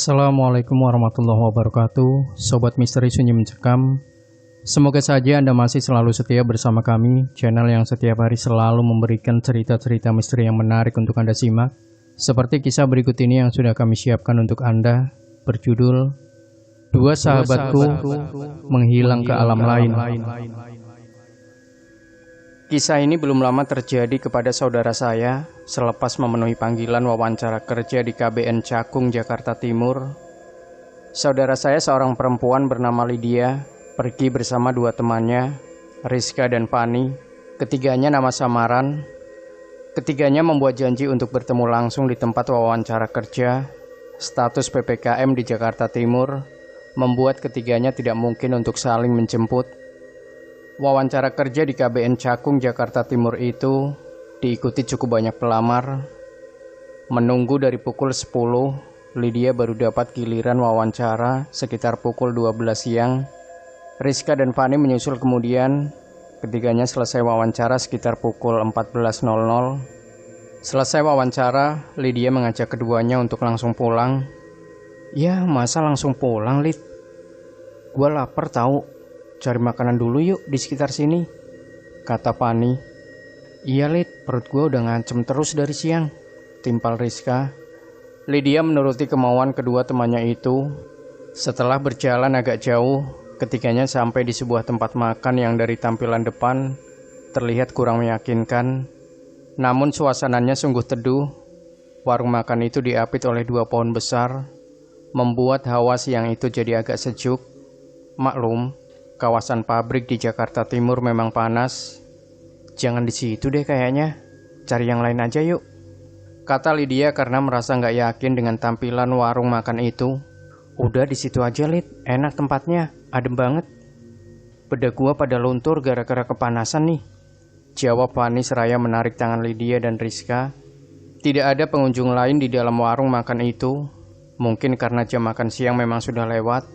Assalamualaikum warahmatullahi wabarakatuh. Sobat Misteri Sunyi Mencekam, semoga saja Anda masih selalu setia bersama kami, channel yang setiap hari selalu memberikan cerita-cerita misteri yang menarik untuk Anda simak. Seperti kisah berikut ini yang sudah kami siapkan untuk Anda, berjudul Dua Sahabatku Menghilang ke Alam Lain. Kisah ini belum lama terjadi kepada saudara saya selepas memenuhi panggilan wawancara kerja di KBN Cakung, Jakarta Timur. Saudara saya seorang perempuan bernama Lydia pergi bersama dua temannya, Rizka dan Fani. Ketiganya nama samaran. Ketiganya membuat janji untuk bertemu langsung di tempat wawancara kerja. Status PPKM di Jakarta Timur membuat ketiganya tidak mungkin untuk saling menjemput. Wawancara kerja di KBN Cakung, Jakarta Timur itu diikuti cukup banyak pelamar. Menunggu dari pukul 10, Lydia baru dapat giliran wawancara sekitar pukul 12 siang. Rizka dan Fani menyusul kemudian. Ketiganya selesai wawancara sekitar pukul 14.00. Selesai wawancara, Lydia mengajak keduanya untuk langsung pulang. "Ya, masa langsung pulang, Lid? Gua lapar tahu. Cari makanan dulu yuk di sekitar sini," kata Fani. "Iya, Lid, perut gue udah ngancem terus dari siang," timpal Rizka. Lydia menuruti kemauan kedua temannya itu. Setelah berjalan agak jauh, ketiganya sampai di sebuah tempat makan yang dari tampilan depan terlihat kurang meyakinkan. Namun suasananya sungguh teduh. Warung makan itu diapit oleh dua pohon besar, membuat hawa siang itu jadi agak sejuk. Maklum, kawasan pabrik di Jakarta Timur memang panas. "Jangan di situ deh kayaknya, cari yang lain aja yuk," kata Lydia karena merasa nggak yakin dengan tampilan warung makan itu. "Udah di situ aja, Lid, enak tempatnya, adem banget. Bedak gua pada luntur gara-gara kepanasan nih," jawab Fani seraya menarik tangan Lydia dan Rizka. Tidak ada pengunjung lain di dalam warung makan itu. Mungkin karena jam makan siang memang sudah lewat,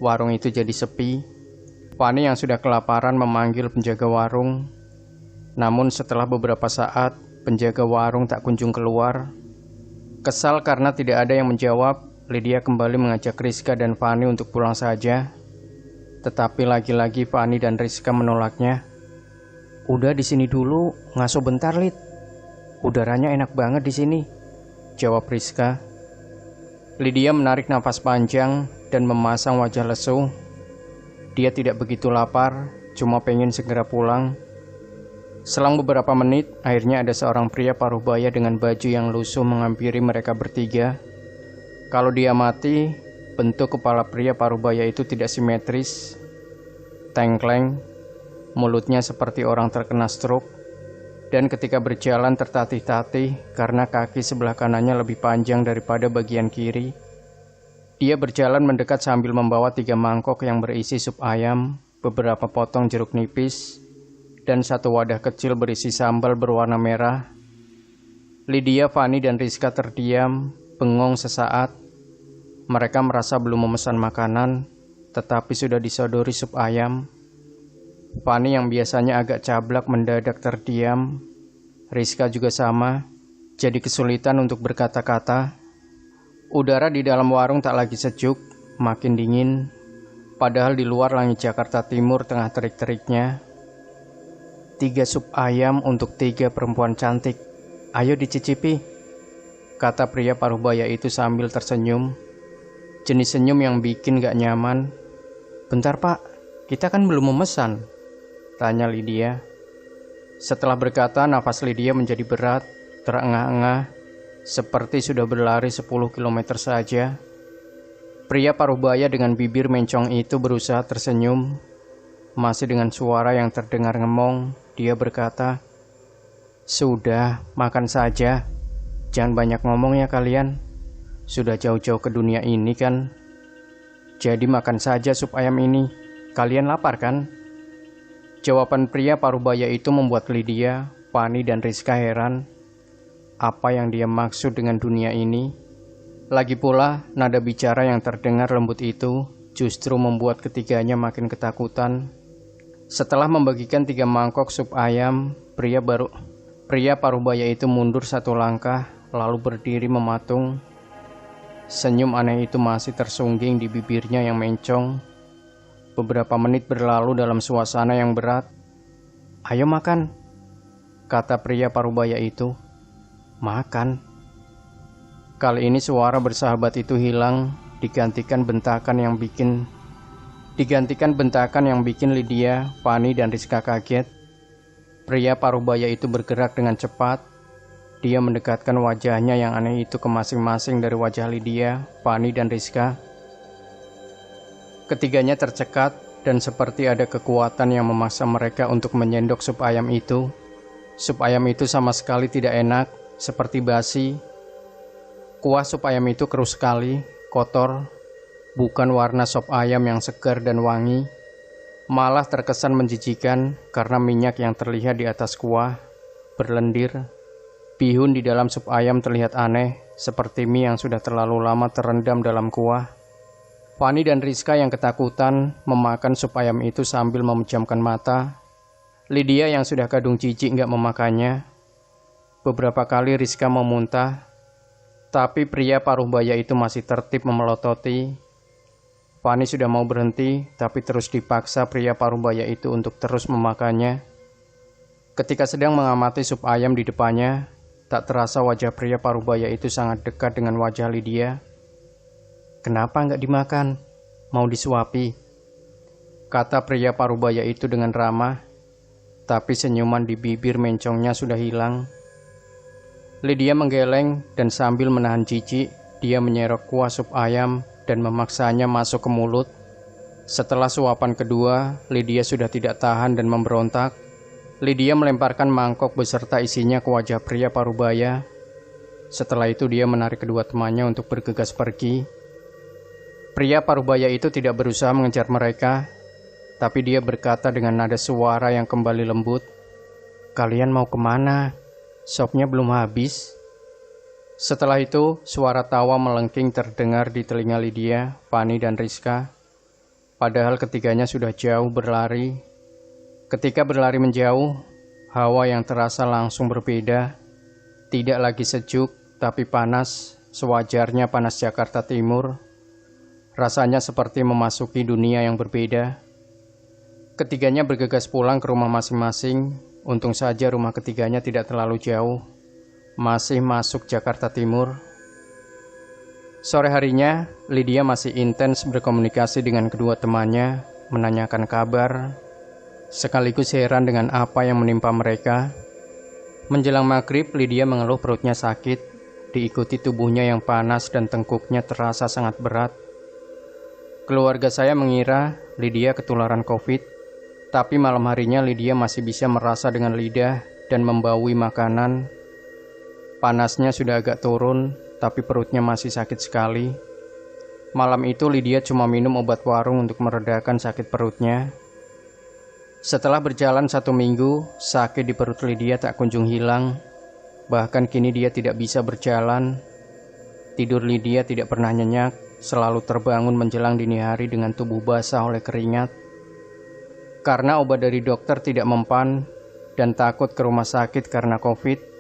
warung itu jadi sepi. Fani yang sudah kelaparan memanggil penjaga warung. Namun setelah beberapa saat, penjaga warung tak kunjung keluar. Kesal karena tidak ada yang menjawab, Lydia kembali mengajak Rizka dan Fani untuk pulang saja. Tetapi lagi-lagi Fani dan Rizka menolaknya. "Udah di sini dulu, ngaso bentar, Lid. Udaranya enak banget di sini," jawab Rizka. Lydia menarik nafas panjang dan memasang wajah lesu. Dia tidak begitu lapar, cuma pengen segera pulang. Selang beberapa menit, akhirnya ada seorang pria paruh baya dengan baju yang lusuh menghampiri mereka bertiga. Kalau dia mati, bentuk kepala pria paruh baya itu tidak simetris. Tengkleng, mulutnya seperti orang terkena stroke, dan ketika berjalan tertatih-tatih karena kaki sebelah kanannya lebih panjang daripada bagian kiri. Dia berjalan mendekat sambil membawa 3 mangkok yang berisi sup ayam, beberapa potong jeruk nipis, dan 1 wadah kecil berisi sambal berwarna merah. Lydia, Fani, dan Rizka terdiam, bengong sesaat. Mereka merasa belum memesan makanan, tetapi sudah disodori sup ayam. Fani yang biasanya agak cablak mendadak terdiam. Rizka juga sama, jadi kesulitan untuk berkata-kata. Udara di dalam warung tak lagi sejuk, makin dingin. Padahal di luar langit Jakarta Timur tengah terik-teriknya. 3 sup ayam untuk 3 perempuan cantik. Ayo dicicipi, kata pria paruh baya itu sambil tersenyum. Jenis senyum yang bikin gak nyaman. "Bentar, Pak, kita kan belum memesan," tanya Lydia. Setelah berkata, nafas Lydia menjadi berat, terengah-engah, seperti sudah berlari 10 km saja. Pria paruh baya dengan bibir mencong itu berusaha tersenyum. Masih dengan suara yang terdengar ngemong, dia berkata, "Sudah, makan saja. Jangan banyak ngomong ya kalian. Sudah jauh-jauh ke dunia ini kan. Jadi makan saja sup ayam ini. Kalian lapar kan?" Jawaban pria paruh baya itu membuat Lydia, Fani, dan Rizka heran. Apa yang dia maksud dengan dunia ini? Lagi pula, nada bicara yang terdengar lembut itu justru membuat ketiganya makin ketakutan. Setelah membagikan 3 mangkok sup ayam, pria paruh baya itu mundur 1 langkah, lalu berdiri mematung. senyum aneh itu masih tersungging di bibirnya yang mencong. Beberapa menit berlalu dalam suasana yang berat. "Ayo makan," kata pria parubaya itu. "Makan." Kali ini suara bersahabat itu hilang, digantikan bentakan yang bikin Lydia, Fanny, dan Rizka kaget. Pria parubaya itu bergerak dengan cepat. Dia mendekatkan wajahnya yang aneh itu ke masing-masing dari wajah Lydia, Fanny, dan Rizka. Ketiganya tercekat dan seperti ada kekuatan yang memaksa mereka untuk menyendok sup ayam itu. Sup ayam itu sama sekali tidak enak, seperti basi. Kuah sup ayam itu keruh sekali, kotor. Bukan warna sop ayam yang segar dan wangi, malah terkesan menjijikan karena minyak yang terlihat di atas kuah berlendir. Bihun di dalam sup ayam terlihat aneh, seperti mie yang sudah terlalu lama terendam dalam kuah. Fanny dan Rizka yang ketakutan memakan sup ayam itu sambil memejamkan mata. Lydia yang sudah kadung jijik nggak memakannya. Beberapa kali Rizka memuntah, tapi pria parubaya itu masih tertib memelototi. Fanny sudah mau berhenti, tapi terus dipaksa pria parubaya itu untuk terus memakannya. Ketika sedang mengamati sup ayam di depannya, tak terasa wajah pria parubaya itu sangat dekat dengan wajah Lydia. "Kenapa nggak dimakan? Mau disuapi?" kata pria parubaya itu dengan ramah, tapi senyuman di bibir mencongnya sudah hilang. Lydia menggeleng dan sambil menahan jijik, dia menyerok kuah sup ayam dan memaksanya masuk ke mulut. Setelah suapan kedua, Lydia sudah tidak tahan dan memberontak. Lydia melemparkan mangkok beserta isinya ke wajah pria parubaya. Setelah itu dia menarik kedua temannya untuk bergegas pergi. Pria parubaya itu tidak berusaha mengejar mereka, tapi dia berkata dengan nada suara yang kembali lembut, "Kalian mau kemana? Sopnya belum habis." Setelah itu, suara tawa melengking terdengar di telinga Lydia, Fanny, dan Rizka. Padahal ketiganya sudah jauh berlari. Ketika berlari menjauh, hawa yang terasa langsung berbeda. Tidak lagi sejuk, tapi panas, sewajarnya panas Jakarta Timur. Rasanya seperti memasuki dunia yang berbeda. Ketiganya bergegas pulang ke rumah masing-masing. Untung saja rumah ketiganya tidak terlalu jauh. Masih masuk Jakarta Timur. Sore harinya, Lydia masih intens berkomunikasi dengan kedua temannya, menanyakan kabar, sekaligus heran dengan apa yang menimpa mereka. Menjelang maghrib, Lydia mengeluh perutnya sakit, diikuti tubuhnya yang panas dan tengkuknya terasa sangat berat. Keluarga saya mengira Lydia ketularan COVID, tapi malam harinya Lydia masih bisa merasa dengan lidah dan membaui makanan. Panasnya sudah agak turun, tapi perutnya masih sakit sekali. Malam itu Lydia cuma minum obat warung untuk meredakan sakit perutnya. Setelah berjalan 1 minggu, sakit di perut Lydia tak kunjung hilang. Bahkan kini dia tidak bisa berjalan. Tidur Lydia tidak pernah nyenyak, selalu terbangun menjelang dini hari dengan tubuh basah oleh keringat. Karena obat dari dokter tidak mempan dan takut ke rumah sakit karena COVID,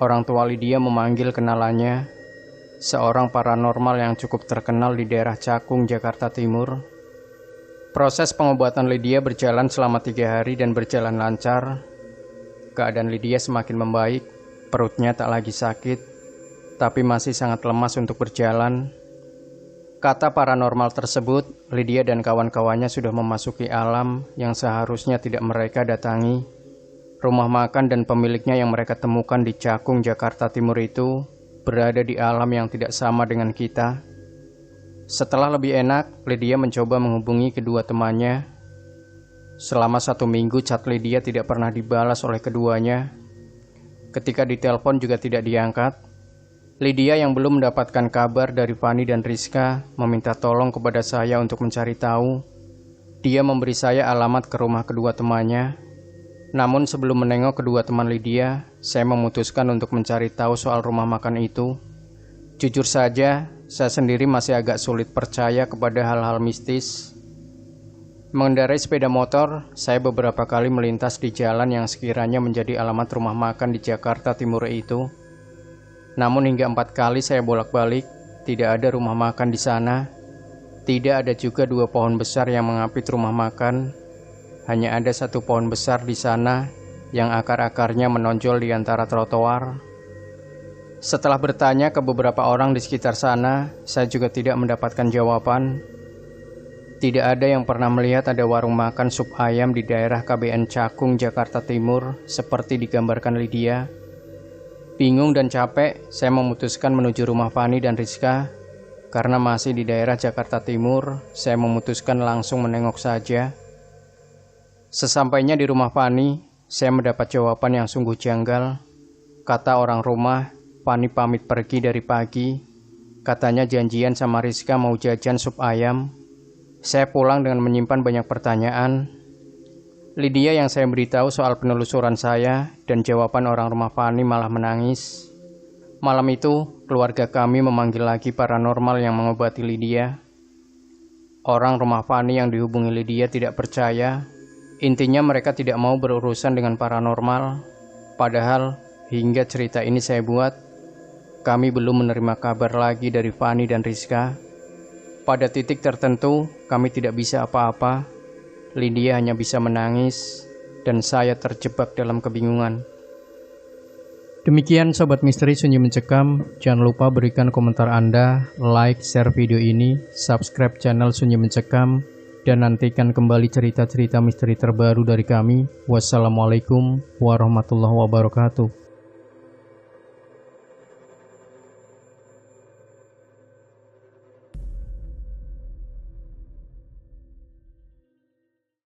orang tua Lydia memanggil kenalannya, seorang paranormal yang cukup terkenal di daerah Cakung, Jakarta Timur. Proses pengobatan Lydia berjalan selama 3 hari dan berjalan lancar. Keadaan Lydia semakin membaik, perutnya tak lagi sakit, tapi masih sangat lemas untuk berjalan. Kata paranormal tersebut, Lydia dan kawan-kawannya sudah memasuki alam yang seharusnya tidak mereka datangi. Rumah makan dan pemiliknya yang mereka temukan di Cakung, Jakarta Timur itu berada di alam yang tidak sama dengan kita. Setelah lebih enak, Lydia mencoba menghubungi kedua temannya. Selama 1 minggu chat Lydia tidak pernah dibalas oleh keduanya. Ketika ditelepon juga tidak diangkat. Lydia yang belum mendapatkan kabar dari Fanny dan Rizka meminta tolong kepada saya untuk mencari tahu. Dia memberi saya alamat ke rumah kedua temannya. Namun sebelum menengok kedua teman Lydia, saya memutuskan untuk mencari tahu soal rumah makan itu. Jujur saja, saya sendiri masih agak sulit percaya kepada hal-hal mistis. Mengendarai sepeda motor, saya beberapa kali melintas di jalan yang sekiranya menjadi alamat rumah makan di Jakarta Timur itu. Namun hingga 4 kali saya bolak-balik, tidak ada rumah makan di sana. Tidak ada juga 2 pohon besar yang mengapit rumah makan. Hanya ada 1 pohon besar di sana yang akar-akarnya menonjol di antara trotoar. Setelah bertanya ke beberapa orang di sekitar sana, saya juga tidak mendapatkan jawaban. Tidak ada yang pernah melihat ada warung makan sup ayam di daerah KBN Cakung, Jakarta Timur seperti digambarkan Lydia. Bingung dan capek, saya memutuskan menuju rumah Fani dan Rizka. Karena masih di daerah Jakarta Timur, saya memutuskan langsung menengok saja. Sesampainya di rumah Fani, saya mendapat jawaban yang sungguh janggal. Kata orang rumah, Fani pamit pergi dari pagi. Katanya janjian sama Rizka mau jajan sup ayam. Saya pulang dengan menyimpan banyak pertanyaan. Lydia yang saya beritahu soal penelusuran saya dan jawaban orang rumah Fani malah menangis. Malam itu, keluarga kami memanggil lagi paranormal yang mengobati Lydia. Orang rumah Fani yang dihubungi Lydia tidak percaya. Intinya mereka tidak mau berurusan dengan paranormal. Padahal, hingga cerita ini saya buat, kami belum menerima kabar lagi dari Fani dan Rizka. Pada titik tertentu, kami tidak bisa apa-apa. Lydia hanya bisa menangis, dan saya terjebak dalam kebingungan. Demikian Sobat Misteri Sunyi Mencekam. Jangan lupa berikan komentar Anda, like, share video ini, subscribe channel Sunyi Mencekam, dan nantikan kembali cerita-cerita misteri terbaru dari kami. Wassalamualaikum warahmatullahi wabarakatuh.